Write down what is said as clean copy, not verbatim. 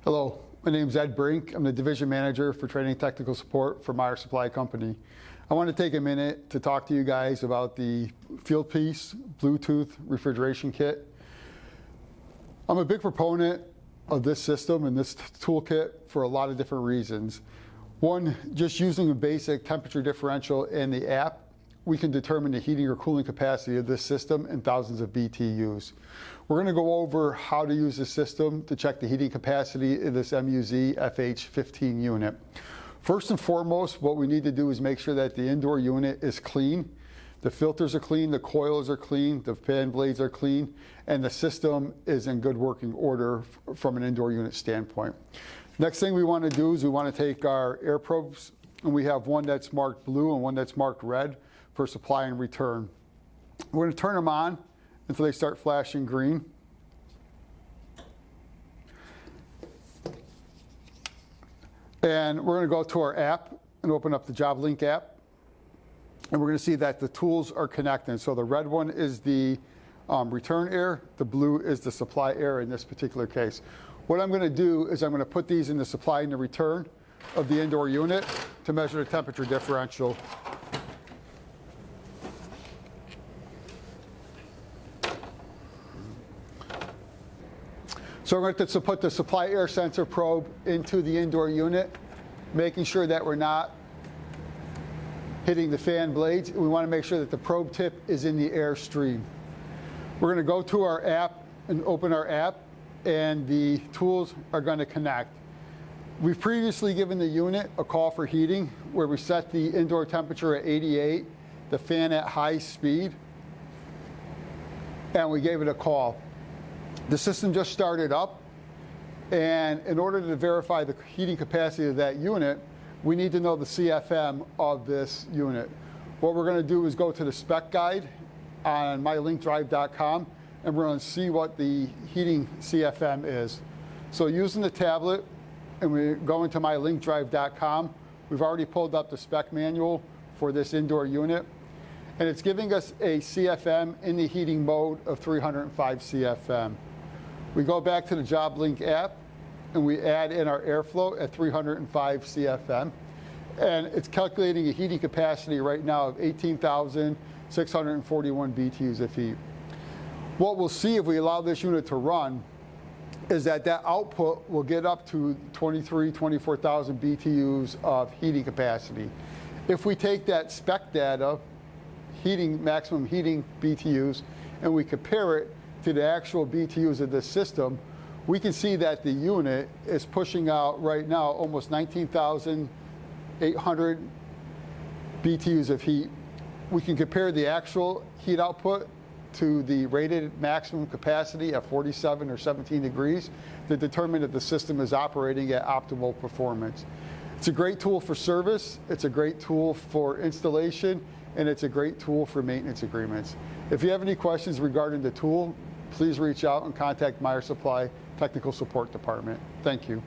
Hello, my name is Ed Brink. I'm the Division Manager for Training and Technical Support for Meier Supply Company. I want to take a minute to talk to you guys about the Fieldpeice Bluetooth refrigeration kit. I'm a big proponent of this system and this toolkit for a lot of different reasons. One, just using a basic temperature differential in the app, we can determine the heating or cooling capacity of this system in thousands of BTUs. We're going to go over how to use this system to check the heating capacity of this MUZ FH15 unit. First and foremost, what we need to do is make sure that the indoor unit is clean. The filters are clean, the coils are clean, the fan blades are clean, and the system is in good working order from an indoor unit standpoint. Next thing we want to do is we want to take our air probes, and we have one that's marked blue and one that's marked red for supply and return. We're going to turn them on until they start flashing green. And we're going to go to our app and open up the Joblink app. And we're going to see that the tools are connected. So the red one is the return air, the blue is the supply air in this particular case. What I'm going to do is I'm going to put these in the supply and the return of the indoor unit to measure the temperature differential. So we're going to put the supply air sensor probe into the indoor unit, making sure that we're not hitting the fan blades. We want to make sure that the probe tip is in the air stream. We're going to go to our app and open our app, and the tools are going to connect. We've previously given the unit a call for heating where we set the indoor temperature at 88, the fan at high speed, and we gave it a call. The system just started up, and in order to verify the heating capacity of that unit, we need to know the CFM of this unit. What we're going to do is go to the spec guide on mylinkdrive.com, and we're going to see what the heating CFM is. So using the tablet, and we go into mylinkdrive.com, we've already pulled up the spec manual for this indoor unit, and it's giving us a CFM in the heating mode of 305 CFM. We go back to the Joblink app, and we add in our airflow at 305 CFM. And it's calculating a heating capacity right now of 18,641 BTUs of heat. What we'll see if we allow this unit to run is that that output will get up to 24,000 BTUs of heating capacity. If we take that spec data, maximum heating BTUs, and we compare it to the actual BTUs of this system, we can see that the unit is pushing out right now almost 19,800 BTUs of heat. We can compare the actual heat output to the rated maximum capacity at 47 or 17 degrees to determine if the system is operating at optimal performance. It's a great tool for service, it's a great tool for installation, and it's a great tool for maintenance agreements. If you have any questions regarding the tool, please reach out and contact Meier Supply Technical Support Department. Thank you.